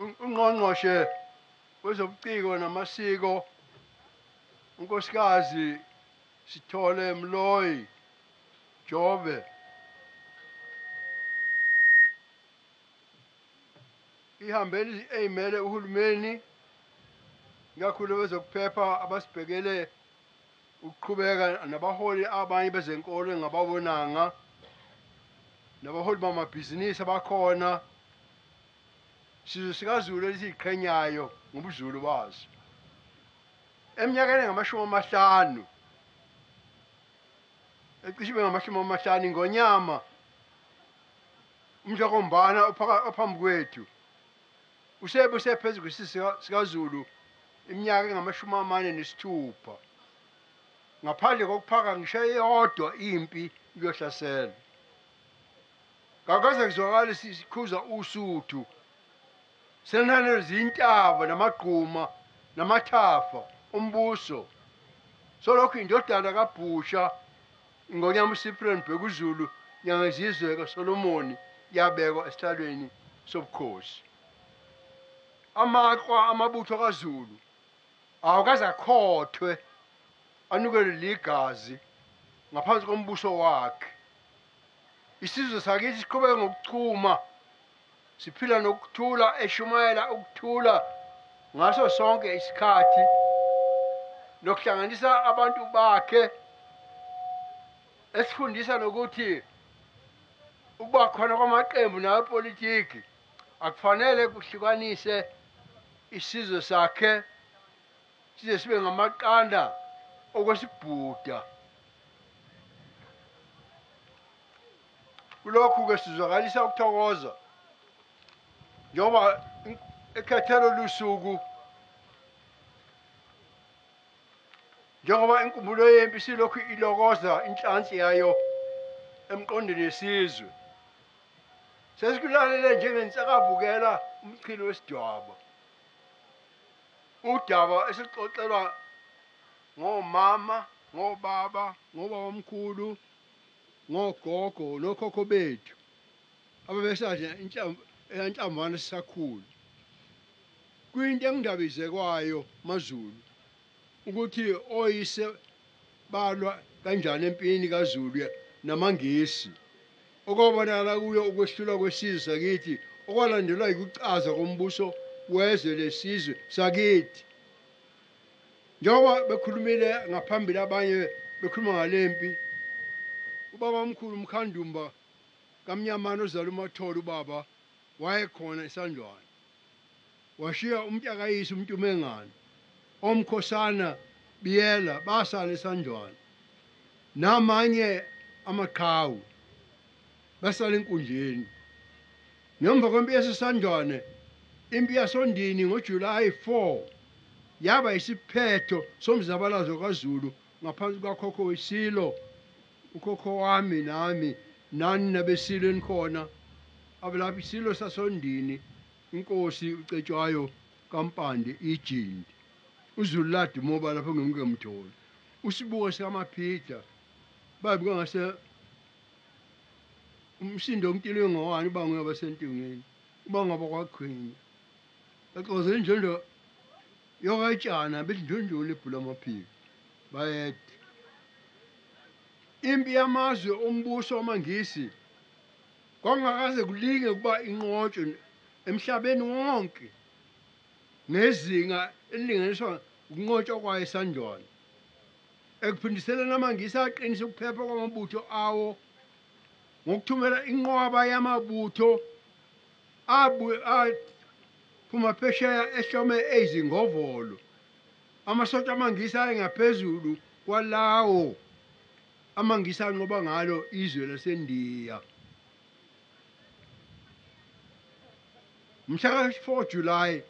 ungqongqoshe wezobuciko namasiko unkosikazi Sithole Mloyi Jobe ihambeli eyimele uhulumeni ngakhulu bezokuphepha abasibhekele ukuqhubeka nabaholi abanye bezenkolo engababonanga nabaholi bamabhizinisi abakhona sizwe sikaZulu esiqhenyayo ngobuZulu bazo eminyakeni engama-50 ecishe ngama-50 ngonyama umjakombana ophambi kwethu usephezu kwesizwe sikaZulu iminyaka engama-46 ngaphandle kokuphaka ngisho eyodwa impi iyohlasela kakaze kuzwakale sikhuza usuthu senanelo zintaba namagquma namathafa umbuso solokhu indodana kaBhusha ingonyama uCyprian Bhekuzulu nyangezizwe kaSolomoni yabekwa esihlalweni sobukhosi amaqwa amabutho kaZulu awukaze akhothwe anukelwe ligazi ngaphansi kombuso wakhe isizwe sakithi siqhubeke ngokuchuma siphila nokuthula eshumayela ukuthula ngaso sonke isikhathi nokuhlanganisa abantu bakhe esifundisa nokuthi ukuba khona kwamaqembu nawepolitiki akufanele kuhlukanise isizwe sakhe size sibe ngamaqanda okwesibhuda kulokhu-ke sizwakalisa ukuthokoza njengoba ekhethelo lusuku njengoba inkumbulo yempi silokhu ilokoza inhlansi yayo emqondweni yesizwe sesikulalele njengensakavukela umchilo wesidwaba udaba esixoxelwa ngomama ngobaba ngobabamkhulu ngogogo nokhokho bethu ababesadla enhlamvana sisakhula kuyinto engindabizekwayo maZulu ukuthi oyise balwa kanjani empini kaZulu namangisi okwabonakala kuyo ukwehlulwa kwesizwe sakithi okwalandelwa ukucaza kombuso wezwe lesizwe sakithi njengoba bekhulumile ngaphambili abanye bekhuluma ngalempi ubabamkhulu uMkhandumba kaMnyamana ozala uMathole ubaba wayekhona eSandlwane washiya umntakayise uMntumengane omkhosana Biyela basala eSandlwane namanye amaqhawe basala enkundleni ngemva kwempi yaseSandlwane impi yaSondini ngoJulayi 4 yaba isiphetho somzabalazo kaZulu ngaphansi kwakhokho weSilo ukhokho wami nami nani nabesilo enikhona abelapha isilo saSondini inkosi uCetshwayo kaMpande iJindi uZululadi moba lapho ngemtholi usibuko sikaMaphitha babi kangase umsindo omtilwe ngowani bangwe abasentungeni ubangaba kwaQhwinya baxoze injondo yokatshana bedlundlule ibhula amaphiko bayede impi yamazwe ombuso wamangisi kwangakaze kulinge kuba inqotshwe emhlabeni wonke ngezinga elilinganiswa ukunqotshwa kwayo eSandlwane ekuphindiseleni amangisi aqinisa ukuphepha kwamabutho awo ngokuthumela inqwaba yamabutho aphuma phesheya ehlome ezingovolo amasotsha amangisi ayengaphezulu kwalawo amangisi anqoba ngalo izwe laseNdiya mhla ka-4 July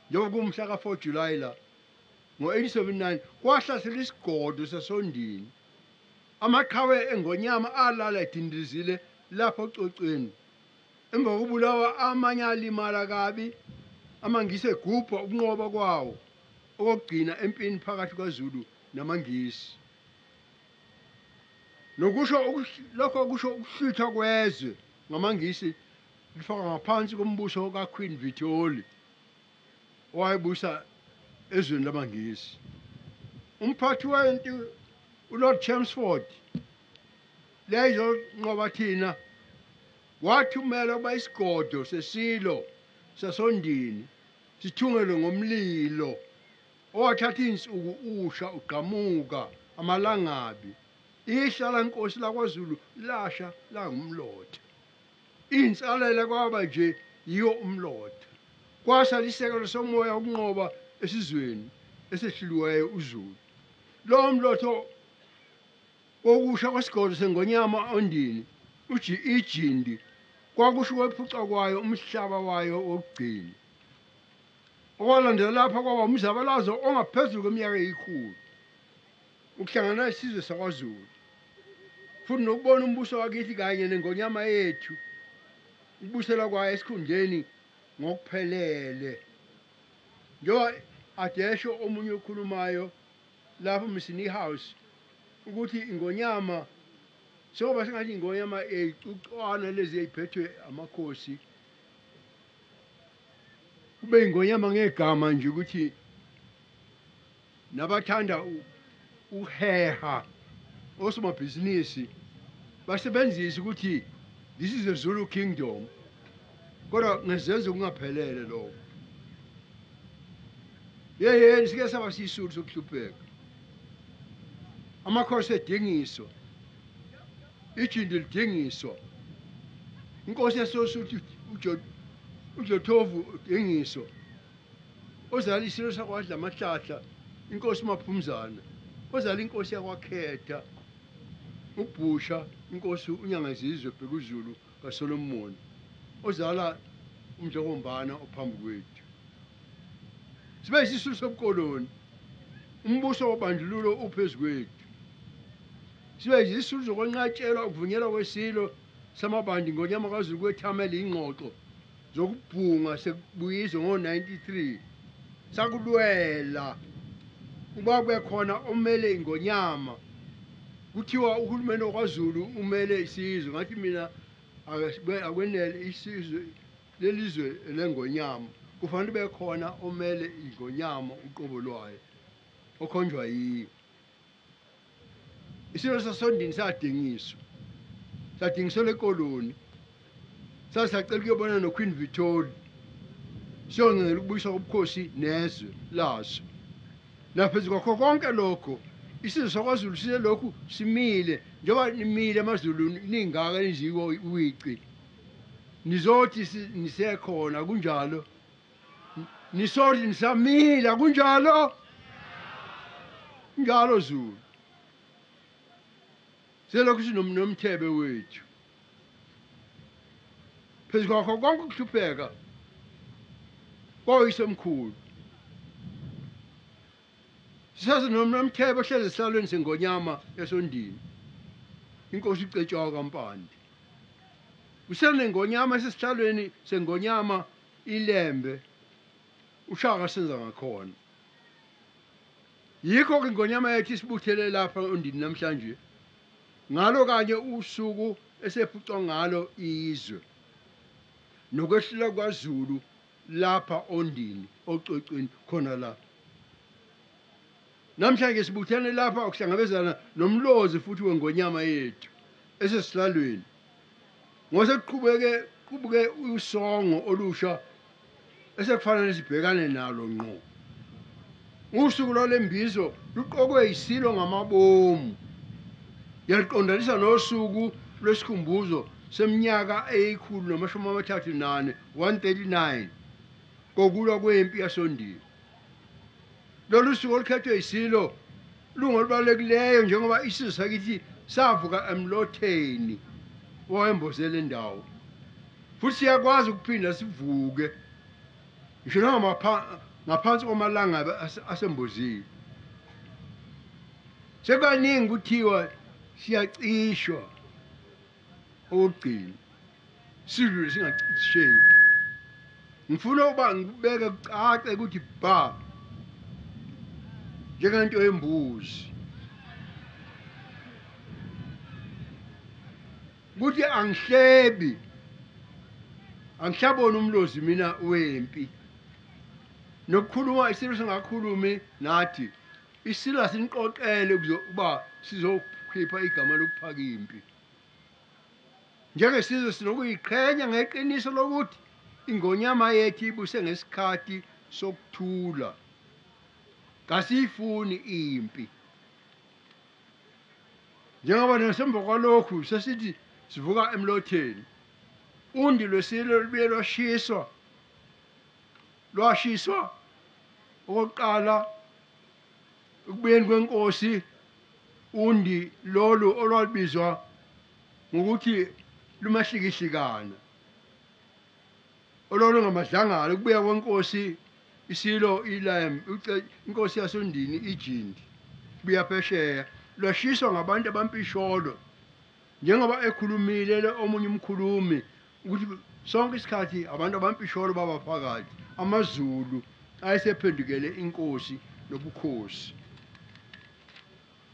njengoba kumhla ka-4 July la ngo-1879 kwahlasela isigodo saSondini amaqhawe engonyama alala edindizile lapho ococweni emva kokubulawa amanye alimala kabi amangisi egubha ukunqoba kwawo okugcina empini phakathi kwaZulu namangisi nokusho lokho kusho ukuhlithwa kwezwe ngamangisi lifaka ngaphansi kombuso kaQueen Vitholi owayebusa ezweni lamangisi. Umphathi wempi uLord Chelmsford leyo nqoba thina wathumela kuba isigodo sesilo sasondini sithungelwe ngomlilo owathatha insuku usha uqhamuka amalangabi ihlala inkosi lakwaZulu lasha la ngumlotha insalela kwaba nje yiyo umlotha kwasala isekelo somoya ukunqoba esizweni esehliliweyo uZulu lo mlotho wokusha kwesigodo sengonyama ondini ijindi kwakusho kwephuca kwayo umhlaba wayo wokugcina okwalandela lapha kwaba umzabalazo ongaphezulu kweminyaka eyikhulu ukuhlangana isizwe sakwaZulu futhi nokubona umbuso wakithi kanye nengonyama yethu ubusela kwayo esikhundleni ngokuphelele njengoba adesho omunye okhulumayo lapho Msini House ukuthi ingonyama soba singathi ingonyama eyicucwana lezi eziphethwe amakhosi kube ingonyama ngegama nje ukuthi nabathanda uheha osomabhizinisi basebenzisa ukuthi this is a Zulu kingdom kodwa ngezenzo kungaphelele lokho yeyeni sike saba sisulu sokuhlupheka amakhosi edingiswa ijindi lidingiswa inkosi yasosuthi uJothovu udingiswa ozala isilo sakwadla amahlahla inkosi uMaphumzana ozala inkosi yakwaKhetha uBhusha inkosi uNyangazizwe bhekuzulu kaSolomon ozala uMdlokombana ophambi kwethu sibe isisulu sobukoloni umbuso wobandlululo uphezulu sibe isisulu zokwenqatshelwa ukuvunyelwa kwesilo samabandi ngonyama kaZulu kwethamela ingxoxo zokubhunga sekubuyizwe ngo93 sakulwela kuba bekhona omele ingonyama kuthiwa uhulumeni wakwaZulu umele isizwe ngathi mina akwenele isizwe lelizwe lengonyama kufanele bekhona omele ingonyama uqobo lwayo okhonjwa yiyo isilo sasondini sadingiswa lekoloni sasacela ukuyobona noQueen Victoria siyongela ukubuyiswa kobukhosi nezwe laso naphezu kwakho konke lokho isizwe sakwaZulu silokhu simile njengoba nimile amaZulu ningaka niziko uwici nizothi nisekhona kunjalo nisothi nisamila kunjalo njalo Zulu selokhu sinomthebe wethu phezu kwakho konke ukuhlupheka koyisemkhulu sisazi nomthebe ohlezi esihlalweni sengonyama esondini inkosi icetshwa kaMpande usenengonyama esesihlalweni sengonyama ilembe uShaka senza ngakhona yikho ke ingonyama yethu isibuthele lapha ondini namhlanje ngalo kanye usuku esephucwa ngalo izwe nokwehlula kwaZulu lapha ondini ococweni khona la namhlanje sibuthene lapha ukuhlangabezana nomlozi futhi wengonyama yethu esesihlalweni ngose kubuke usongo olusha esekufanele sibhekane nalo ngqo usuku lwalembizo luqokwe isilo ngamabomu yaliqondanisa nosuku lwesikhumbuzo seminyaka eyikhulu namashumi amathathu nane 139 kokulwa kwempi yasondini lolu suku olukhethwe isilo lungolubalulekileyo njengoba isizwe sakithi savuka emlotheni owembozele indawo futhi siyakwazi ukuphinda sivuke ngisho ngaphansi komalanga asembozile sekaningi kuthiwa siyacishwa okugcina sidlule singacisheki ngifuna ukuba ngibeke kucace ukuthi ba njengento yembuzi ukuthi angihlaboni umlozi mina wempi nokukhuluma isilo singakhulumi nathi isilo siniqoqele ukuba sizokhipha igama lokuphaka impi. Njengesizwe sinokuyiqhenya ngeqiniso lokuthi ingonyama yethu ibuse ngesikhathi sokuthula. Kasiyifuni impi. Njengoba nasemva kwalokhu sesithi sivuka emlotheni. Undi lwesilo lubuye lwashiswa okokuqala ukubuyeni kwenkosi. Undi lolu olwalubizwa ngokuthi lumahlikihlikana, olwalungamadlangala. Ukubuya kwenkosi isilo inkosi yasondini iJindi kubuya phesheya lwashiswa ngabantu abampisholo, njengoba ekhulumile omunye umkhulumi ukuthi sonke isikhathi abantu abampisholo baba phakathi, amaZulu ayesephendukele inkosi nobukhosi.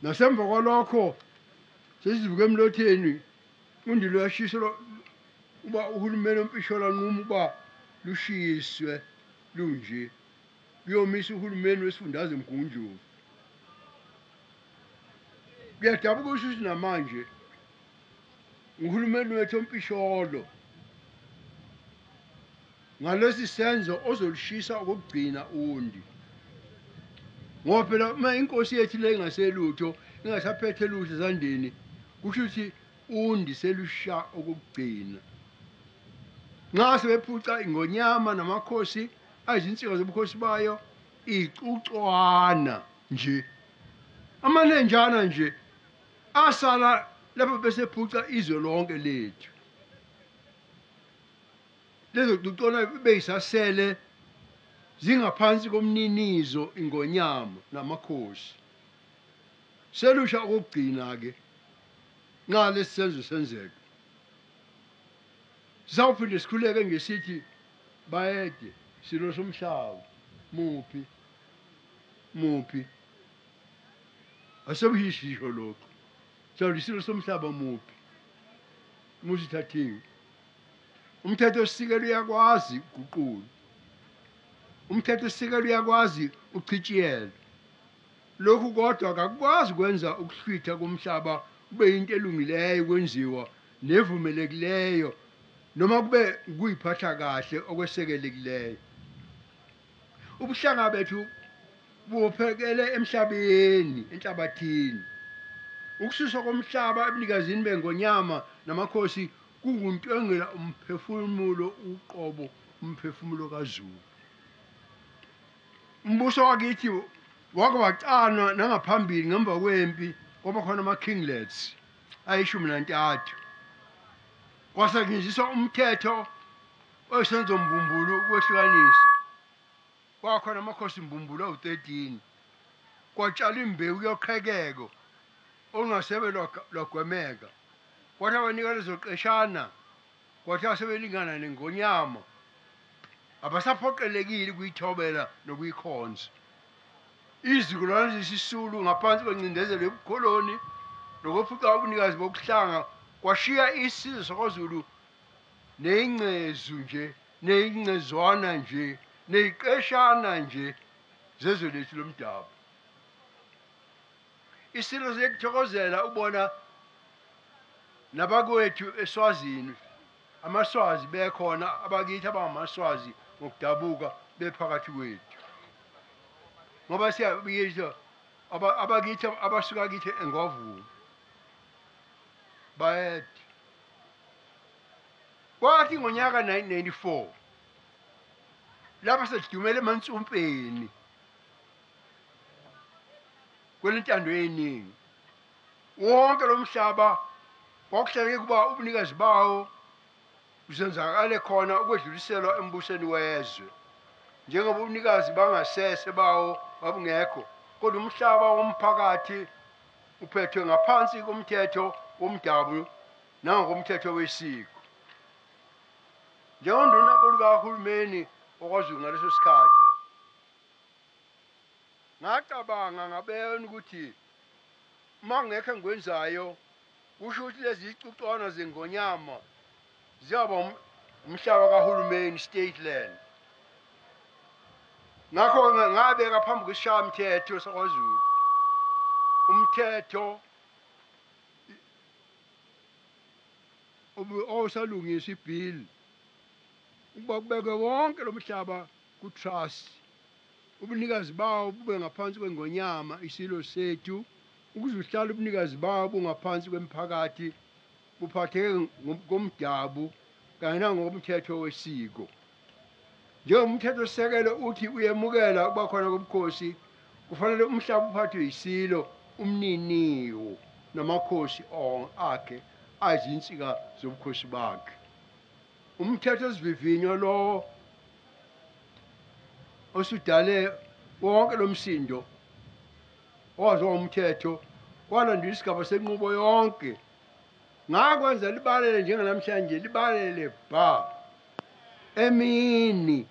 Nasemva kwalokho sesivuka emlotheni. Undi lwashiswa uba uhulumeni wompisholo nqumo uba lushiswe lunje kuyomisa uhulumeni wesifundazwe Mgundluvu. Kuyadabuka ukuthi namanje uhulumeni wethu wompisholo ngalesi senzo ozolushisa okugcina undi. Ngoba phela uma inkosi yethu le ingaselutho ingasaphethe lutho ezandleni, kusho ukuthi undi selusha okugcina. Nxa sebephuca ingonyama namakhosi ayizinsika zobukhosi bayo icucwana nje, amanenjana nje asala lapho besephuca izwe lonke lethu. Lezo cucwana beyisasele zingaphansi komninizo ingonyama namakhosi. Selusha okugcina ke nxa lesi senzo senzeka. Sisawuphinde sikhuleke ngesithi bayede silo somhlaba muphi asebuyisho lokho. Sawuthi isilo somhlaba muphi musithathiwe. Umthetho sisekelo uyakwazi uguqula. Umthetho sisekelo uyakwazi uchitshiyela. Lokhu kodwa akakwazi ukwenza ukuhlwitha komhlaba kube into elungileyo kwenziwa nevumelekileyo, noma kube kuyiphatha kahle okwesekelekileyo. Ubuhlanga bethu buphekele emhlabeni, enhlabathini. Ukususwa komhlaba ebunikazini bengonyama namakhosi kunguntwengela umphefumulo uqobo, umphefumulo kaZulu. Umbuso wakithi wake wacanwa nangaphambili ngemva kwempi kwaba khona ama-kinglets ayi-13. Kwasetshenziswa umthetho oyisenzo mbumbulu ukwehlukanisa. Kwakhona amakhosi mbumbulu awu-13. Kwatshalwa imbewu yoqhekeko olungasebe lwagwemeka. Kwathi abanika lezoqeshana, kwathi sebelingana nengonyama, abasaphoqelekile ukuyithobela nokuyikhonza. Izizukulwane zesisulu ngaphansi kwencindezelo yobukoloni nokuphuca ubunikazi bokuhlanga kwashiya isizwe sakwaZulu neyingcezu nje, neyingcezwana nje, neyiqeshana nje zezwe lethu lomdabu. Isilo siyakuthokozela ubona nabakwethu eSwazini, amaSwazi bekhona, abakithi abangamaswazi ngokudabuka bephakathi kwethu. Ngoba siyabikisho abakithi abasuka kithi eNgwavuma bayede. Kwathi ngonyaka 1994 lapho sedumele eMantsumpeni kwelentando yeningi, wonke lo mhlaba kwakuhleleke kuba ubunikazi bawo busenzakale khona ukwedluliselwa embusweni wezwe. Njengoba ubunikazi bangasese bawo babungekho, kodwa umhlaba womphakathi uphethwe ngaphansi komthetho womdabu nangokomthetho wesiko. Njengonduna lukahulumeni wakwaZulu ngaleso sikhathi, ngacabanga ngabona ukuthi uma ngekho engikwenzayo, kusho ukuthi lezi zicucwana zengonyama ziyaba umhlaba kahulumeni, state land. ngakho ngabeka phambi kwesishayamthetho saKwaZulu umthetho osalungisa ibhili ukuba kubekwe wonke lo mhlaba ku-trust, ubunikazi bawo bube ngaphansi kwengonyama isilo sethu, ukuze uhlale ubunikazi bawo bungaphansi kwemiphakathi buphatheke ngomdabu kanye nangomthetho wesiko. Njengomthetho sisekelo uthi uyemukela ukuba khona kobukhosi, kufanele umhlaba uphathwe yisilo umniniwo namakhosi akhe ayizinsika zobukhosi bakhe. Umthetho osivivinyo lo osudale wonke lo msindo owaziwa umthetho kwalandela isigaba senqubo yonke ngakwenza libalele njenganamhlanje libalele bha emini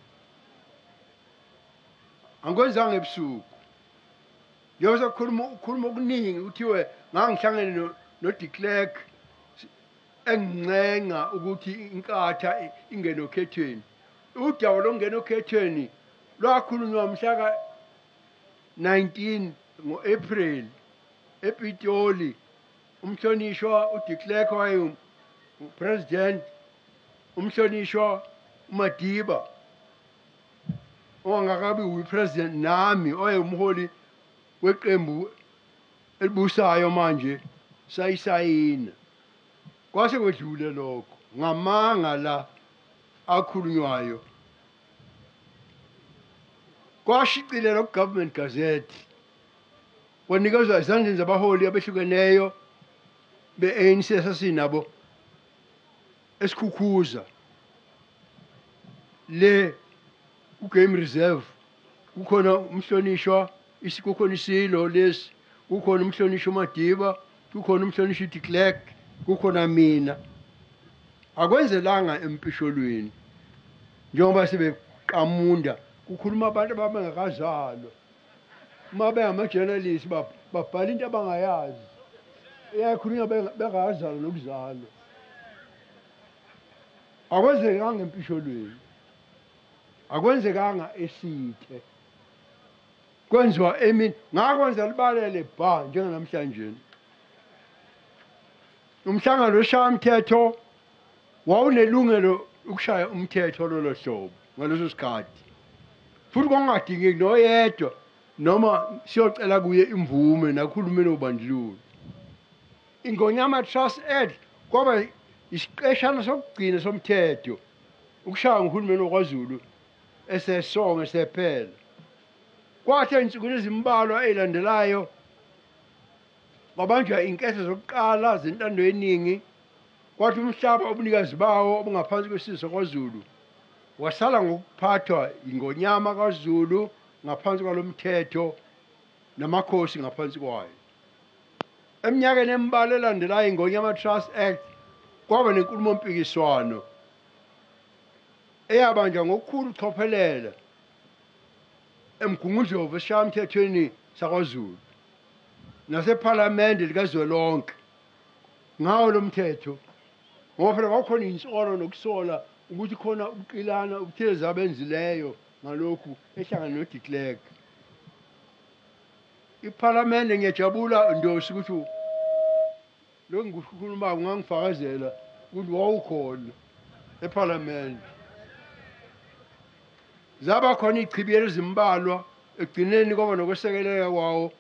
angikwenzanga ebusuku. Njengoba ukhuluma okuningi uthiwe ngangihlangene no-de Klerk engincenga ukuthi inkatha ingene okhethweni. Udaba lokungena okhethweni lwakhulunywa mhla ka-19 ngo-April ePitoli. Umhlonishwa u-de Klerk wayepresident, umhlonishwa uMadiba ongakabi uyi-president nami oyemholi weqembu elibusayo manje sayisayina. Kwase kwedlule lokho ngamanga la akhulunywayo kwashicilelwa ku-Government Gazette kwanikezwa ezandleni zabaholi abehlukeneyo be-ANC esasinabo esikhukhuza le ku-Game Reserve. Kukhona umhlonishwa kukhona isilo lesi, kukhona umhlonishwa uMadiba, kukhona umhlonishwa u-de Klerk, kukhona mina. Akwenzelanga empisholweni njengoba sebeqamunda kukhuluma abantu ababengakazalwa. Uma bengama-journalist babhala into abangayazi, iyakhulunywa bengakazalwa nokuzalwa. Akwenzekanga empisholweni, akwenzekanga esithe, kwenziwa emini. Ngakwenza libalele bha njenganamhlanje. Umhlangano wesishayamthetho wawunelungelo ukushaya umthetho lolo hlobo ngaleso sikhathi, futhi kwakungadingeki noyedwa noma siyocela kuye imvume nakuhulumeni wobandlululo. Ingonyama Trust Act kwaba isiqeshana sokugcina somthetho ukushaya nguhulumeni waKwaZulu esesonge sephela. Kwathi ey'nsukwini ezimbalwa ey'landelayo kwabanjwa inketho zokuqala zentando yeningi, kwathi umhlaba obunikazi bawo obungaphansi kwesizwe saKwaZulu wasala ngokuphathwa ingonyama kaZulu ngaphansi kwalo mthetho namakhosi ngaphansi kwayo. Eminyakeni embalwa elandelayo ingonyama Trust Act kwaba nenkulumo mpikiswano eyabanjwa ngokukhulu ukucophelela eMgungundlovu esishayamthethweni saKwaZulu nasephalamende likazwelonke ngawo lo mthetho, ngoba phela kwakukhona insolo nokusola ukuthi khona ukuqilana ubuthezi abenzileyo ngalokhu ehlangana no-de Klerk. Iphalamende ngiyajabula Ndosi ukuthi lokhu ngikukhulumayo ngangifakazela ukuthi wawukhona ephalamende. Zaba khona iy'chibiyelo ezimbalwa ekugcineni kwaba nokwesekeleka kwawo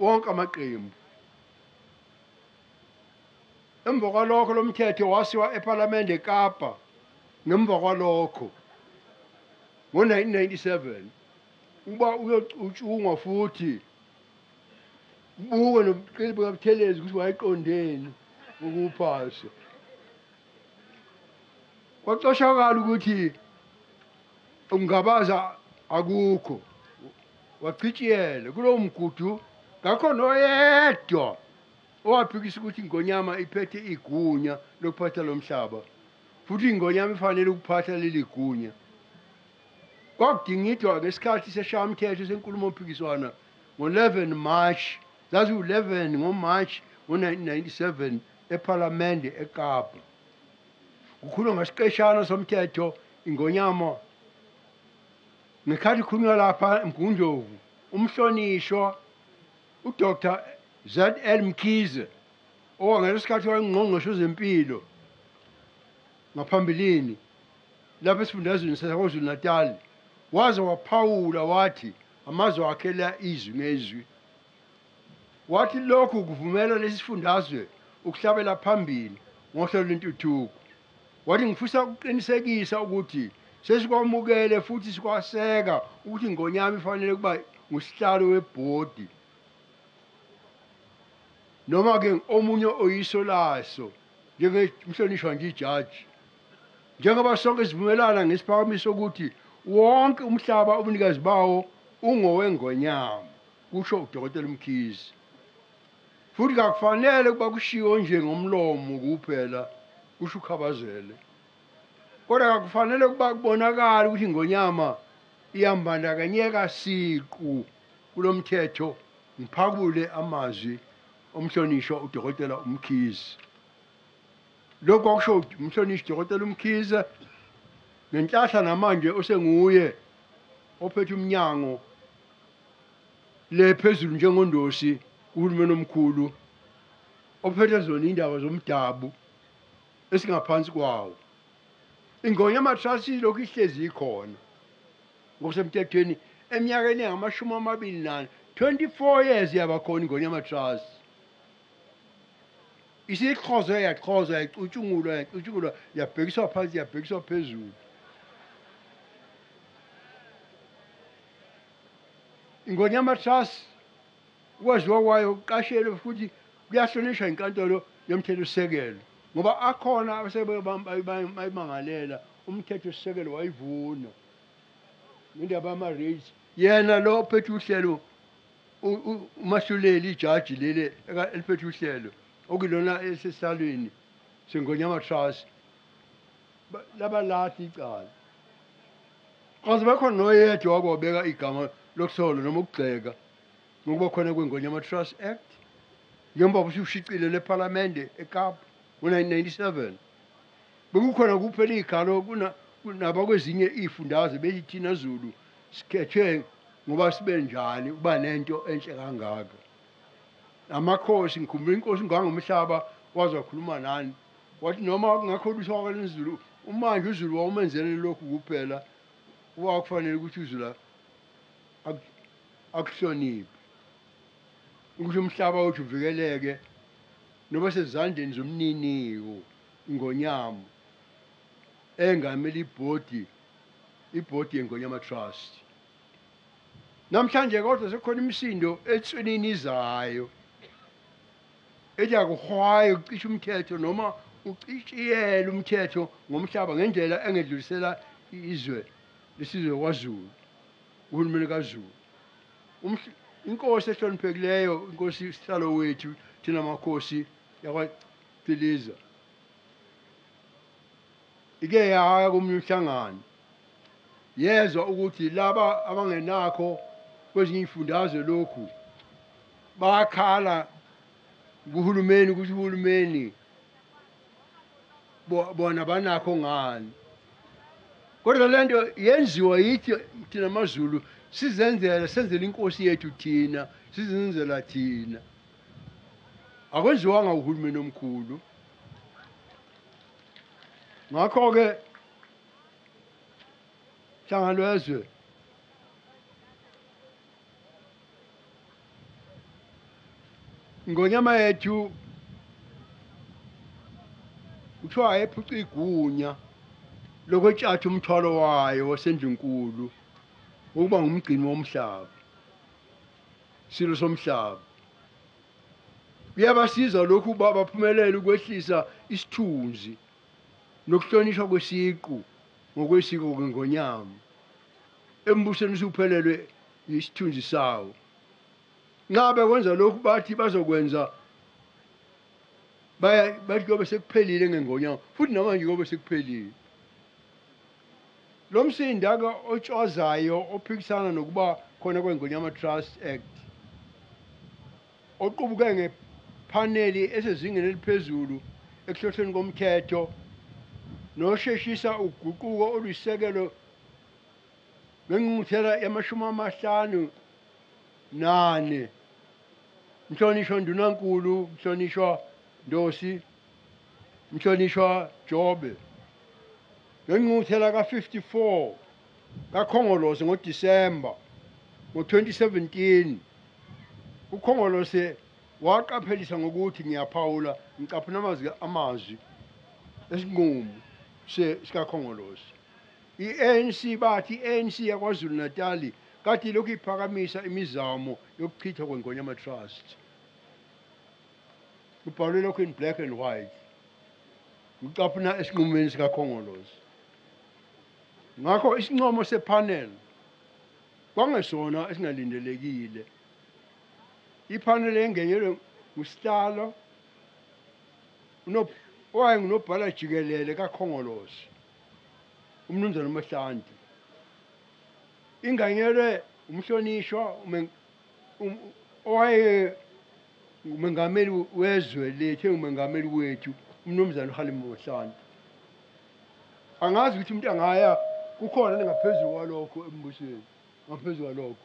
wonke amaqembu. Emva kwalokho lo mthetho wasiwa ephalamende eKapa. Ngemva kwalokho ngo-1997 uba uyocutshungwa futhi kubukwe nobuqili bukaButhelezi ukuthi wayeqondeni ukuwuphasa. Kwacoshakala ukuthi ungabaza akukho, wachitshiyela kulowo mgudu. Ngakho noyedwa owaphikisa ukuthi ingonyama iphethe igunya lokuphatha lo mhlaba, futhi ingonyama ifanele ukuphatha leli gunya. Kwakudingidwa ngesikhathi seshayamthetho senkulumo mpikiswana ngo-11 March, zaziwu-11 ngoMarch ngo-1997 ephalamende eKapa. Kukhulunywa ngesiqeshana somthetho ingonyama ngekhathi khulunywa lapha eMgundlovu umhlonishwa uDr ZL Mkhize owangalesikhathi wayengqongqoshe wezempilo ngaphambilini lapha esifundazweni saKwaZulu Natal waze waphawula wathi amazwe akhela izwi ngezwi wathi lokhu kuvumela lesifundazwe ukuhlabela phambili ngohlelo lwentuthuko wathi ngifisa ukuqinisekisa ukuthi sesikwamukele futhi sikwaseka ukuthi Ngonyama ifanele kuba ngusihlalo webhodi noma ke omunye oyiso laso njengemhlonishwa nje ijaji njengoba sonke sivumelana ngesiphakamiso ukuthi wonke umhlaba ubunikazi bawo ungoweNgonyama kusho uDokotela Mkhize futhi akufanele kuba kushiwo nje ngomlomo kuphela kusho uKhabazele kodwa akufanele kuba kubonakala ukuthi iNgonyama iyambandakanyeka siqu kulomthetho ngiphakule amazwi omhlonishwa uDokotela Mkhize lokho akusho umhlonishwa uDokotela Mkhize ngenhlahla namanje osenguye ophethe umnyango lephezulu njengondosi uhulumeni omkhulu ophethe zona indaba zomdabu esingaphansi kwawo iNgonyama Trust lokhu ihlezi ikhona ngokusemthethweni eminyakeni engama-24 24 years yabakhona iNgonyama Trust isixhozwe yaxhozwa yacutshungulwa yabhekiswa phansi yabhekiswa phezulu iNgonyama Trust ukwaziwa kwayo uqashelwe futhi kuyahlonishwa inkantolo yomthethosisekelo ngoba akhona abasebayimangalela umthethosisekelo wayivuna ngendaba yama-rates yena lo ophethe uhlelo uMahluleli ijaji leli eliphethe uhlelo okuyilona esesihlalweni seNgonyama Trust labalahla icala kaze bekhona noyedwa wakwabeka igama lokusolo noma ukugxeka ngokuba khona kweNgonyama Trust Act njengoba usushicile lePhalamende eKapa ngo-1997 bekukhona kuphela igalo kunabakwezinye iy'fundazwe bethi thina Zulu sikhethwe ngoba sibe njani ukuba nento enhle kangaka amakhosi ngikhumbula inkosi ngangomhlaba waze wakhuluma nani wathi noma kungakholiswa kwaLezulu umanje uZulu wawumenzele lokhu kuphela wakufanele ukuthi uZulu akuhloniphe ukuthi umhlaba wethu uvikeleke noba sezandleni zomniniwo iNgonyama engamele ibhodi yeNgonyama Trust namhlanje kodwa sekhona imisindo etswenini izayo ethi akuhwaye ucisha umthetho noma ucishiyele umthetho ngomhlaba ngendlela engedlulisela lesizwe kwaZulu uhulumeni kaZulu inkosi ehloniphekileyo inkosi isihlalo wethu thina amakhosi yakwaCiliza ike yaya komunye umhlangano yezwa ukuthi laba abangenakho kwezinye izifundazwe lokhu bakhala kuhulumeni ukuthi uhulumeni bona banakho ngani kodwa lento yenziwa yithi thina amaZulu senzela inkosi yethu thina sizenzela thina akwenziwanga uhulumeni omkhulu ngakho-ke hlangano wezwe iNgonyama yethu kuthiwa ayephuca igunya lokwetshatha umthwalo wayo wasendunkulu ukuba ngumgcini womhlaba silo somhlaba kuyabasiza lokhu uba baphumelele ukwehlisa isithunzi nokuhlonishwa kwesiqu ngokwesiko kweNgonyama embusweni usuphelelwe isithunzi sawo nxa bekwenza lokhu bathi bazokwenza bathi kuyobe sekuphelile ngeNgonyama futhi namanje kuyobe sekuphelile lo msindaka otshwazayo ophikisana nokuba khona kweNgonyama Trust Act oqubuke ngephaneli esezingeni eliphezulu ekuhlohlweni komthetho nosheshisa uguquko oluyisekelo ngengqungquthela yamashumi amahlanu nane mhlonishwa Ndunankulu, mhlonishwa Ndosi, mhlonishwa Jobe. Ngengqungquthela ka-54 kaKhongolose ngoDisemba ngo-2017 uKhongolose waqaphelisa ngokuthi ngiyaphawula ngicaphuna amazwi esinqumo sikaKhongolose. I-ANC bathi i-ANC yaKwaZulu Natali kade ilokhu iphakamisa imizamo yokuchithwa kweNgonyama Trust. Kubhalwe lokhu in black and white. Ngicaphuna esinqumweni sikaKhongolose. Ngakho isincomo sepanel kwangesona esingalindelekile. Ipanel engenyelwe ngusihlalo owayengunobhala jikelele kaKhongolose, uMnumzane uMahlanti. Inganyelwe umhlonishwa umengameli wezwe lethu, engumengameli wethu uMnumzane uHalim Mahlanti. Angazi ukuthi umuntu angaya kukhona ngaphezulu kwalokho embusweni, ngaphezulu kwalokho.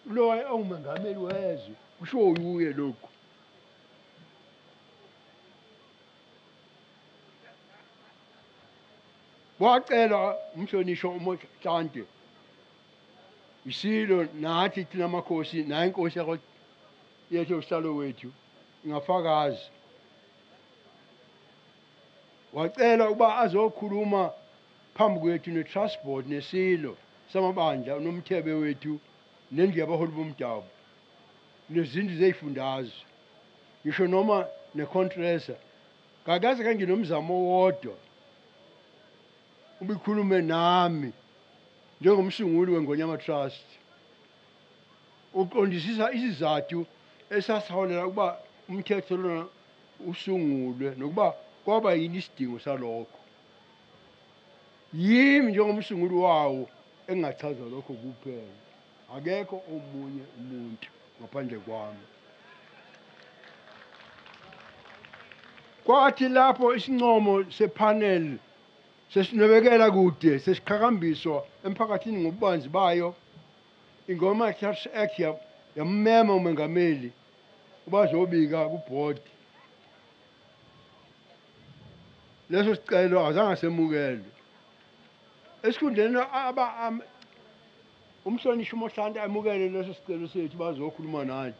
Lo ongumengameli wezwe kusho uye lokho. Wacela umhlonishwa uMahlanti isilo nathi thina amakhosi naye inkosi yethu usihlalo wethu ingafakazi. Wacela ukuba azokhuluma phambi kwethu ne-trust board nesilo samabandla unomthebe wethu nendlu yabaholi bomdabu nezindlu zey'fundazwe ngisho noma nekhontresa. Kakaze kanginomzamo owodwa ubikhulume nami njengomsunguli weNgonyama Trust uqondisisa isizathu esasiholela ukuba umthetho lona usungulwe nokuba kwaba yini isidingo salokho. Yimi njengomsunguli wawo engingachaza lokho kuphela, akekho omunye umuntu ngaphandle kwami. Kwathi lapho isincomo sepanel sesinwebekela kude sesiqhakambiswa emphakathini ngobubanzi bayo, iNgonyama Trust Act yammema umengameli ubazobika kuboard. Leso sicelo azange semukelwe. Esikhundleni umhlonishwa uMahlanti amukele leso sicelo sethu bazokhuluma nathi.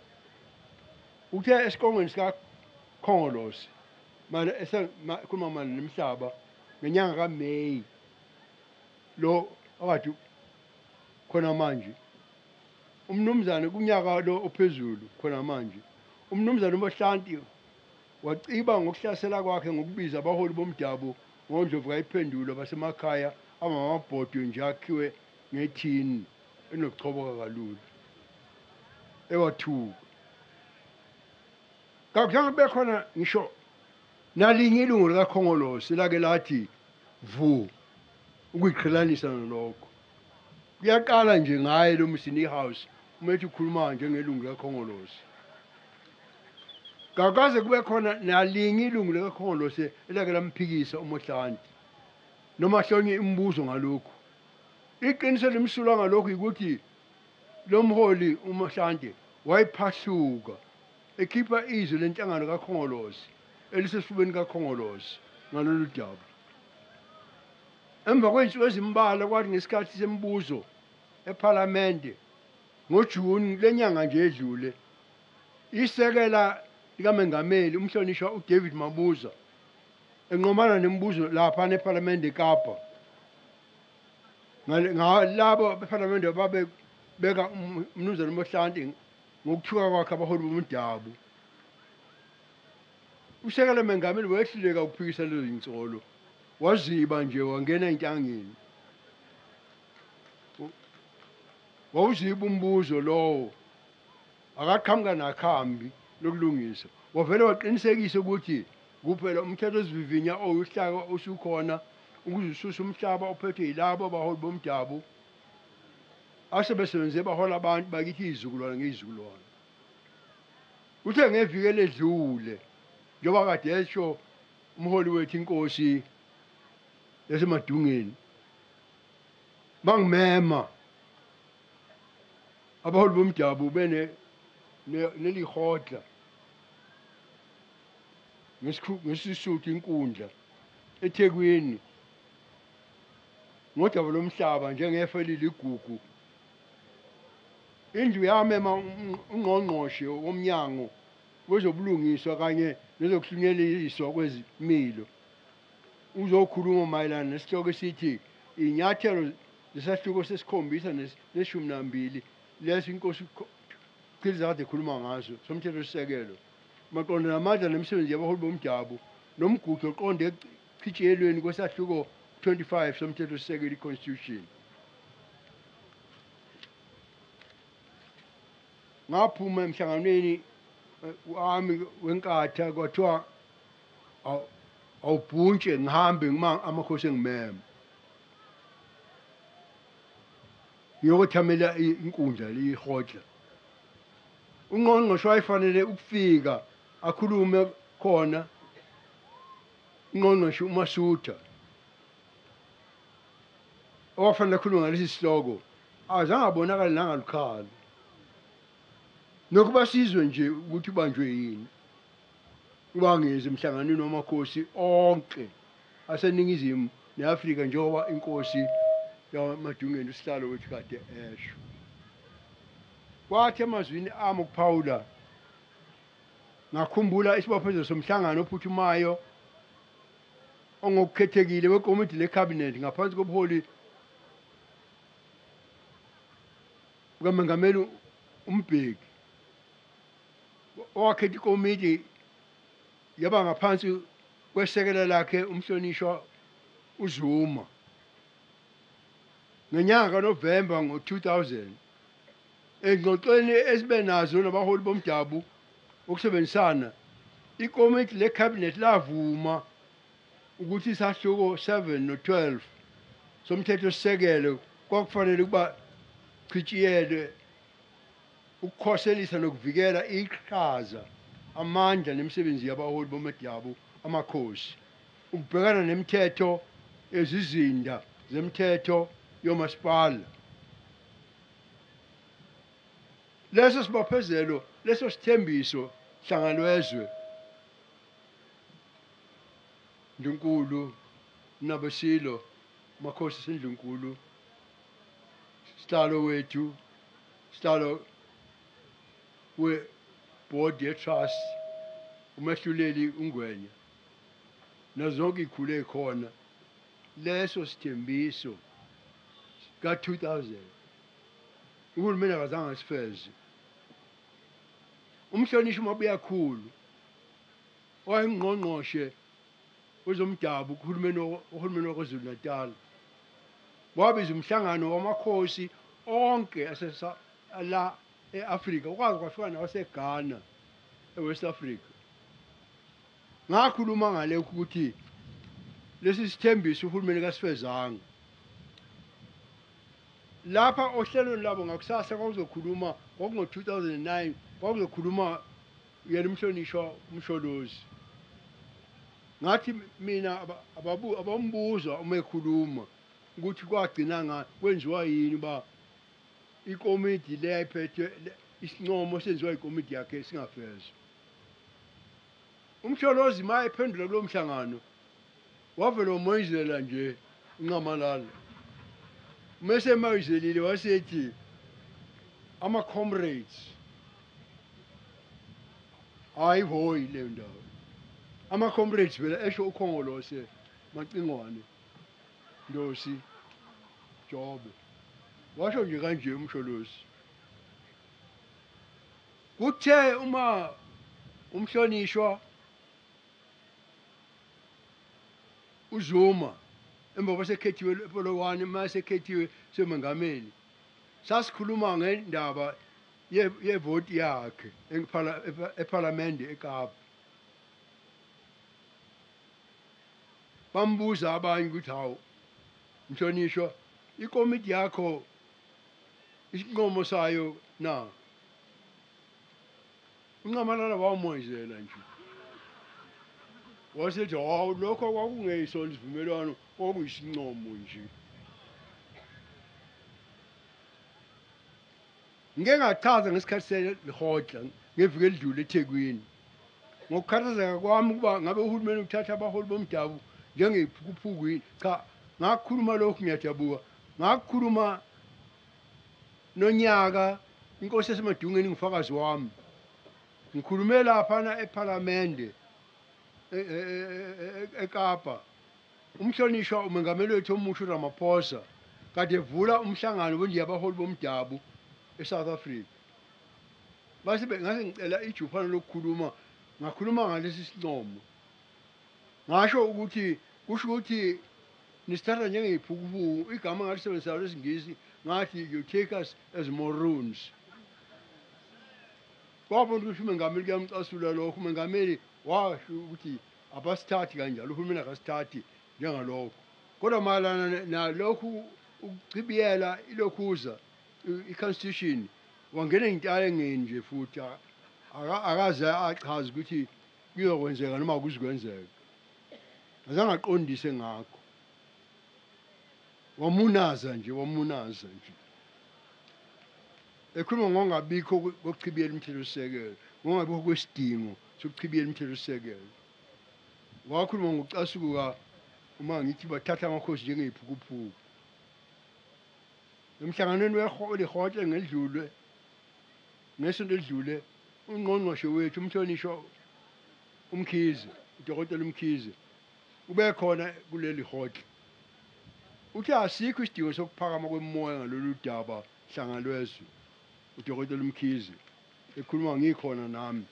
Uthe esiqongweni sikaKhongolose manje esekhuluma manje nemhlaba ngenyanga kaMeyi lo akade khona manje umnumzane kunyaka lo ophezulu khona manje umnumzane uMahlanti waciba ngokuhlasela kwakhe ngokubiza abaholi bomdabu ngoNdlovu kayiphendulo basemakhaya amamabhodwe nje akhiwe ngethini enokuchoboka kalula ewathuka. Kakuzange kube khona ngisho nalinye ilungu likaKhongolose lake lathi vu ukuyiqhelanisa nalokho. Kuyaqala nje ngaye lo Msini House umethi ukhuluma njengelungu likaKhongolose. Kakaze kube khona nalinye ilungu likaKhongolose elake lamphikisa uMahlanti noma hlonye imibuzo ngalokhu. Iqiniso limsulwa ngalokhu ukuthi lo mholi uMahlanti wayiphahluka ekhipha izwi lenhlangano kaKhongolose elisesifubeni kaKhongolose ngalolu daba. Emva kwensuku ezimbalwa kwathi ngesikhathi semibuzo ePhalamende ngoJuni lenyanga nje edlule, isekela likaMengameli umhlonishwa uDavid Mabuza enqomana nemibuzo lapha nePhalamende eKapa. Ngalabo bePhalamende babebeka uMnumzane uMahlanti ngokuthuka kwakhe abaholi bomdabu. Usekela Mengameli wehluleka ukuphikisa lezo zinsolo, waziba nje wangena entangeni. Wawuziba umbuzo lowo akaqhamuka nakhambi lokulungisa. Wavele waqinisekisa ukuthi kuphela umthetho osivivinya oyuhlaka usukhona ukuze ususe umhlaba ophethwe yilabo abaholi bomdabu asebesebenze bahola abantu bakithi izizukulwane ngezizukulwane. Uthe ngeviki eledlule njengoba kade esho umholi wethu inkosi yaseMadungeni bangimema abaholi bomdabu bene nelihotla ngesisuthi inkundla eThekwini ngodaba lomhlaba njengefa ligugu indlu yamema ungqongqoshe womnyango wezobulungiswa kanye nezokuhlunyeleliswa kwezimilo uzokhuluma mayelana nesihloko esithi inyathelo lesahluko sesikhombisa neshumi nambili leso inkosi Khilizade ekhuluma ngaso somthethosisekelo maqondana namandla nemisebenzi yabaholi bomdabu nomgudu oqonde ekuchitshiyelweni kwesahluko 25 somthethosisekelo i-constitution. Ngaphuma emhlanganweni wami wenkatha kwathiwa awubhuntshe ngihambe ngima amakhosi engimema ngiyokuthamela inkundla lihotla ungqongqoshe wayefanele ukufika akhulume khona ungqongqoshe uMasutha owafanele akhulume ngalesi sihloko azange abonakale nangalukhali nokuba sizwe nje ukuthi ubanjwe yini ubangeze emhlanganweni wamakhosi onke aseningizimu neAfrika njengoba inkosi yaMadungeni usihlalo wethu kade esho kwathi emazwini ami ukuphawula ngakhumbula isibophezelo somhlangano ophuthumayo ongokukhethekile wekomiti lecabinet ngaphansi kobuholi bukaMengameli uMbeki owakhetha ikomiti yaba ngaphansi kwesekela lakhe umhlonishwa uZuma ngenyanga kaNovemba ngo-2000 engxoxweni esibe nazo nabaholi bomdabu ukusebenzisana ikomiti lecabinet lavuma ukuthi isahluko 7 no-12 somthethosisekelo kwakufanele ukuba chitshiyelwe ukukhoselisa nokuvikela iqhaza amandla nemisebenzi yabaholi bomdabu amakhosi ukubhekana nemithetho ezizinda zemithetho yomasipala leso sibophezelo leso sithembiso hlangalwezwe Ndlunkulu Nabasilo makhosi sindlunkulu sihlalo wethu sihlalo we-board ye-trust umehluleli uNgwenya nazonke ikhule khona leso sithembiso ka-2000 uhulumeni akazange asifeze umhlonishwa uMabuyakhulu owayengqongqoshe wezomdabu uhulumeni waKwaZulu Natal wabiza umhlangano wamakhosi onke la e-Afrika ukwazi kwafika nawaseGhana e-West Africa ngakhuluma ngalokhu ukuthi lesi sithembiso uhulumeni kasifezanga lapha ohlelweni labo ngakusasa kwakuzokhuluma kwakungo-2009 kwakuzokhuluma yena umhlonishwa uMsholozi ngathi mina abambuza uma ekhuluma ukuthi kwagcina kwenziwa yini ba ikomiti leyayiphethwe isincomo senziwa ikomiti yakhe singafezwa uMsholozi ma ephendula kulo mhlangano wavele umoyizela nje uNcamalala mase mayizelile wasethi ama-comrades hayihoyi leyo ndawo ama-comrades vele esho uKhongolose Macingwane Ndosi Jobe washo nje kanje uMsholozi kuthe uma umhlonishwa uZuma emva kwasekhethiwe ePolokwane masekhethiwe semengameli sasikhuluma ngendaba yevoti yakhe eParliament eKapa bambuza abanye ukuthi hawu mhlonishwa ikomiti yakho isinqumo sayo na uNcamalala wamoyizela nje wasethi hawu lokho kwakungeyisona isivumelwano kwakuyisincomo nje ngeke ngachaza ngesikhathi selihotla ngeviki elidlule eThekwini ngokukhathazeka kwami ukuba ngabe uhulumeni uthatha abaholi bomdabu njengephukuphukwini cha ngakukhuluma lokhu ngiyajabuka ngakukhuluma nonyaka inkosi yasemadungeni ngifakazi wami ngikhulume laphana ePhalamende eKapa umhlonishwa umengameli wethu omusha uRamaphosa kade evula umhlangano wenje yabaholi bomdabu eSouth Africa base ngase ngicela ijufana lokukhuluma ngakhuluma ngalesi sincomo ngasho ukuthi kusho ukuthi nisithatha njengeyiphukupuku igama ngalisebenzisa lesingisi ngathi you take us as maroons kwabona ukuthi umengameli kuyamcasula lokho umengameli washo ukuthi abasithathi kanjalo uhulumeni akasithathi njengalokho kodwa malana nalokhu ukuchibiyela ilokhuza iconstitution wangena ngintale nginje futhi akaze achaza ukuthi kuyokwenzeka noma akuzikwenzeka azange aqondise ngakho wamunaza nje ekhuluma ngongabikho kokuchibiyela umthethosisekelo ngongabikho kwesidingo sokuchibiyela umthethosisekelo wakhuluma ngokucasuka uma ngithi bathatha amakhosi njengeyiphukupuku emhlanganweni welihotle ngelidlule ngesonto elidlule ungqongqoshe wethu umhlonishwa uMkhize uDokotela uMkhize ube khona kuleli hotle uthi asikho isidingo sokuphakama kwemoya ngalolu daba hlanga lwezwe uDokotela uMkhize ekhuluma ngikhona nami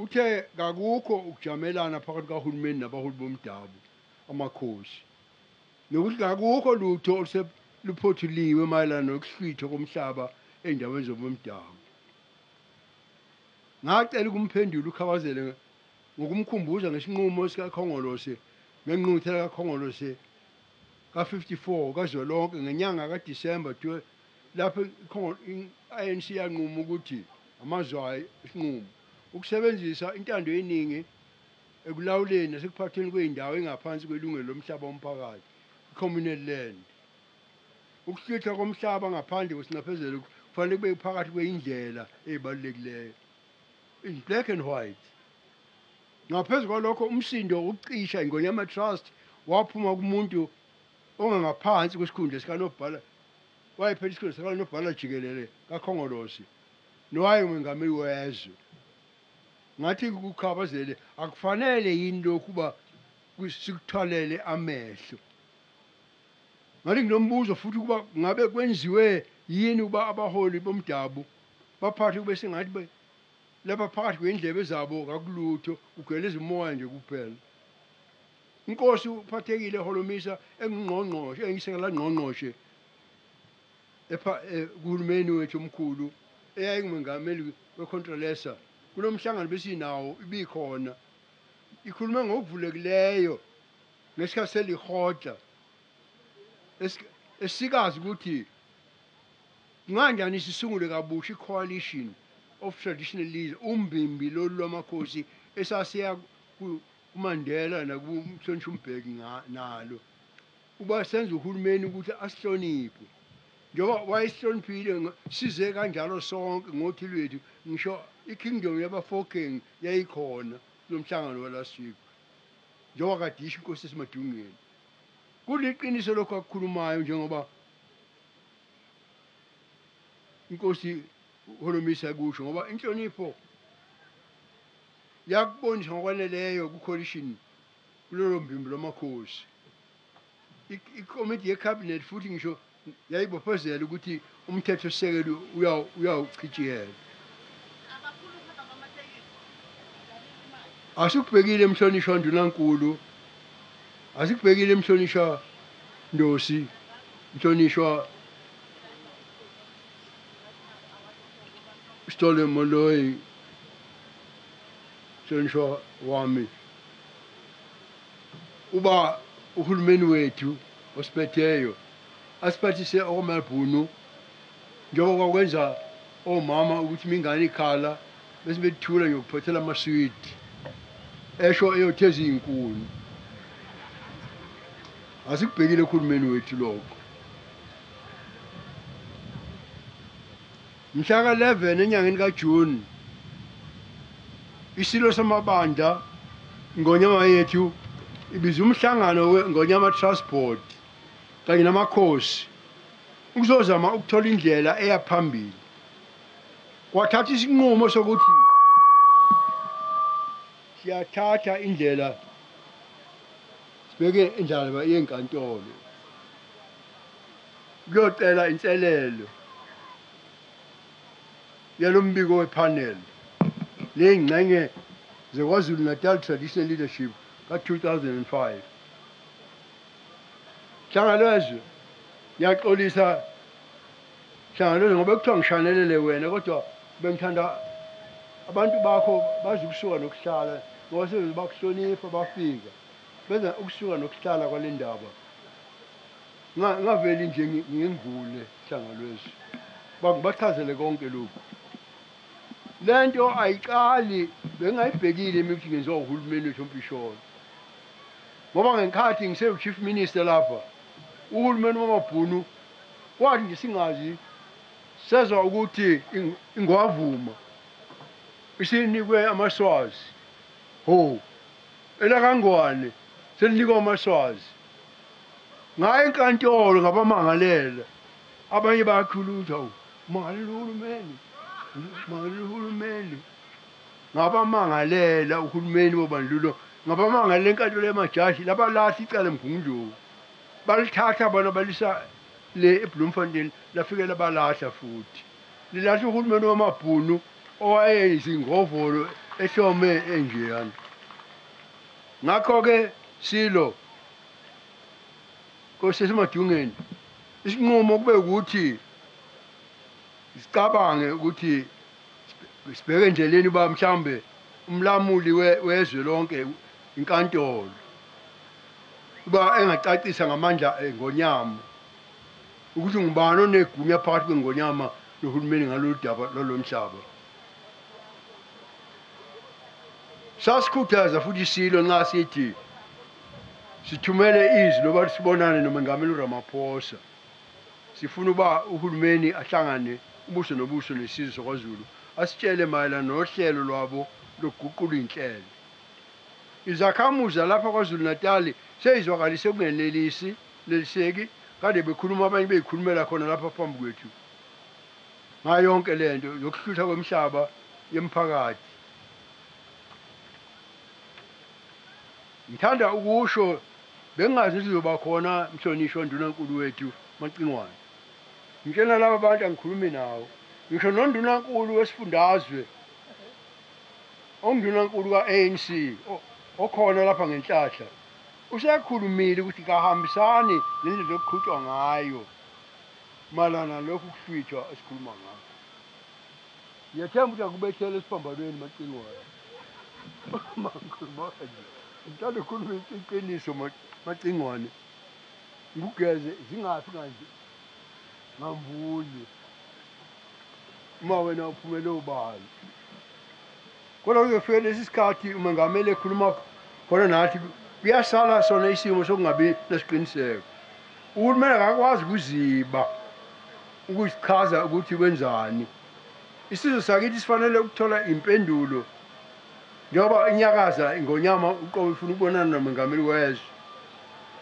uthe kakukho ukujamelana phakathi kahulumeni nabaholi bomdabu amakhosi nokuthi kakukho lutho luphothuliwe mayelana nokuhlwithwa komhlaba ey'ndaweni zobomdabu ngacela ukumphendula uKhabazele ngokumkhumbuza ngesinqumo sikaKhongolose ngengqungquthela kaKhongolose ka-54 kazwelonke ngenyanga kaDisemba lapho i-ANC yanquma ukuthi amazwayo isinqumo ukusebenzisa intando yeningi ekulawuleni nasekuphathweni kwey'ndawo engaphansi kwelungelo lomhlaba womphakathi i-communal land ukuhlwithwa komhlaba ngaphandle kwesinxephezelo kufanele kube phakathi kwey'ndlela ey'balulekileyo in black and white ngaphezu kwalokho umsindo wokucisha iNgonyama Trust waphuma kumuntu ongangaphansi kwesikhundla sikanobhala wayephethe isikhundla sikanobhala jikelele kaKhongolose nowayengumengameli wezwe ngathi kuKhabazele akufanele yini lokhu uba sikuthwalele amehlo ngathi nginombuzo futhi ukuba ngabe kwenziwe yini uba abaholi bomdabu baphathe kube sengathi lapha phakathi kwendlebe zabo kakulutho kugeleza umoya nje kuphela inkosi uphathekile Holomisa engungqongqoshe engisekela ngqongqoshe kuhulumeni wethu omkhulu eyayingumengameli weControlesa kunomhlangano besinawo ibikhona ikhulume ngokuvulekileyo ngesikhathi selihotla esikazi ukuthi kunganjani sisungule kabusha i-coalition of traditional leaders umbimbi lolu lwamakhosi esasiya kuMandela nakuMhlonishwa uMbeki nalo uba senze uhulumeni ukuthi asihloniphe njengoba wayesihloniphile size kanjalo sonke ngothi lwethu ngisho ikingdom yaba-4 yayikhona kulomhlangano walast week njengoba kadisho inkosi yasemadungeni kuliqiniso lokhu akukhulumayo njengoba inkosi uHolomisa kusho ngoba inhlonipho yakubonisa ngokwaneleyo ku-coalition kulolo mbimbi lwamakhosi ikomiti yecabinet futhi ngisho yayibophezela ukuthi umthethosisekelo uyawuchitshiyela asikubhekile mhlonishwa Ndunankulu asikubhekile mhlonishwa Ndosi mhlonishwa Stole Moloi mhlonishwa wami uba uhulumeni wethu osiphetheyo asiphathise okoMabhunu njengoba kwakwenza omama ukuthi mingane ikhala bese bethula ngokuphathela amaswidi esho eyotheza izinkuni asikubhekile uhulumeni wethu lokho mhla ka-11 enyangeni kaJuni isilo samabandla Ngonyama yethu ibiza umhlangano Ngonyama Trust Board kanye namakhosi ukuzozama ukuthola indlela eya phambili. Kwathatha isinqumo sokuthi siyathatha indlela sibeke indaba yenkantolo kuyocela inselelo yalombiko wepanel leyingxenye zeKwaZulu Natal Traditional Leadership ka-2005. Hlangalezwe ngiyaxolisa hlangalezwe ngoba kuthiwa ngishanelele wena kodwa bengithanda abantu bakho bazi ukusuka nokuhlala ngoba sebeze bakuhlonipha bafika benza ukusuka nokuhlala kwale ndaba ngaveli nje ngingivule hlangalezwe bachazele konke lokhu. Lento ayiqali bengayibhekile mina ukuthi ngenziwa uhulumeni wethu ompisholo ngoba ngenkathi ngise-chief minister lapha uhulumeni wamaBhunu wathi nje singazi sezwa ukuthi ingwavuma isinikwe amaswazi ho elakangwane selinikwe amaswazi ngayo enkantolo ngabamangalela abanye bayakhulutha mangalela uhulumeni ngabamangalela uhulumeni wobandlulo ngabamangalela enkantolo yamajaji labalahla icala eMgungundlovu balithatha bona balisa le eBloemfontein lafikela balahla futhi lilahla uhulumeni wamaBhunu owayeyizingovolo ehlome enjeyana. Ngakho-ke silo kosesemadungeni isinqumo kube ukuthi sicabange ukuthi sibheke endleleni uba mhlambe umlamuli wezwe lonke inkantolo uba engacacisa ngamandla Ngonyama ukuthi ngubani onegunya phakathi kweNgonyama nohulumeni ngalolu daba lolomhlaba. Sasikhuthaza futhi silo nxa sithi sithumele izwi loba sibonane noMengameli uRamaphosa sifuna uba uhulumeni ahlangane ubuso nobuso nesizwe sokwaZulu asitshele mayelana nohlelo lwabo lokuguqula inhlelo. Izakhamuzi lapha kwaZulu Natal seyizwakalise kungeneliseki kade bekhuluma abanye beyikhulumela khona lapha phambi kwethu ngayo yonke lento yokuhlutha kwemihlaba yemphakathi. Ngithanda ukusho bengazi ukuthi uzoba khona mhlonishwa ndunankulu wethu Macingwane. Ngitshela laba bantu angikhulumi nawo ngisho nondunankulu wesifundazwe ondunankulu ka-ANC okhona lapha ngenhlahla usekhulumile ukuthi kahambisani nendlela yokuqhutshwa ngayo malana lokhu kuhlwithwa esikhuluma ngakho. Ngiyathemba ukuthi akubethele esiphambanweni Macingwane. Ngithanda ukukhuluma iqiniso Macingwane ngugeze zingafi kanje ngamvunye uma wena uphumele ubani. Kodwa kuzofika lesi sikhathi umengameli ekhuluma khona nathi kuyasala sona isimo sokungabi nesiqiniseko. Uhulumeni akakwazi ukuziba ukusichaza ukuthi wenzani. Isizwe sakithi sifanele ukuthola impendulo njengoba inyakaza iNgonyama uqobo ifuna ukubonana nomengameli wezwe.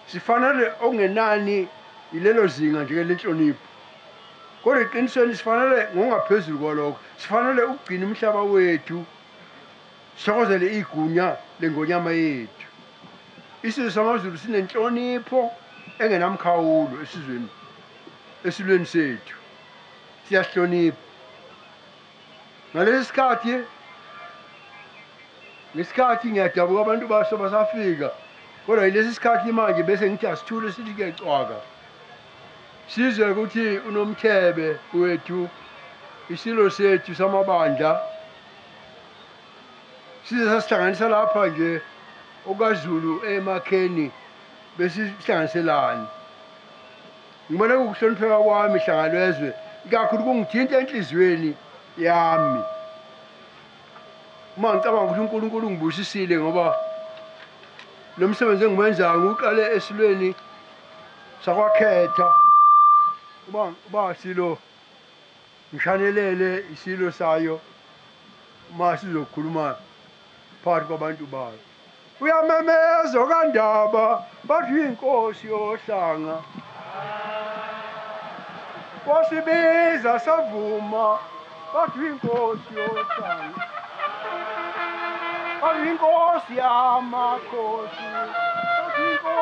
Sifanele okungenani ilelo zinga nje lenhlonipho. Kodwa eqinisweni sifanele ngokungaphezulu kwalokho sifanele ukugcina umhlaba wethu sithokozele igunya leNgonyama yethu. Isizwe samaZulu sinenhlonipho engenamkhawulo esilweni sethu siyasihlonipha. Ngalesi sikhathi ngesikhathi ngiyadabuka abantu baso basafika kodwa yilesi sikhathi manje bese ngithi asithule sithi kuyacwaka sizwe ukuthi unomthebe wethu isilo sethu samabandla size sasihlanganisa lapha nje okaZulu emakheni besihlanganiselana. Ngibona ukuhlonipheka kwami hlangalezwe kakhulu kungithinta enhlizweni yami uma ngicabanga ukuthi uNkulunkulu ungibusisile ngoba lo msebenzi engiwenzayo ngiwuqale esilweni sakwakhetha uba silo ngishanelele isilo sayo uma sizokhuluma phakathi kwabantu bayo. Uyamemeza kaNdaba bathi inkosi yohlanga wasibiza savuma bathi inkosi yohlanga bathi inkosi yamakhosi bathi inkosi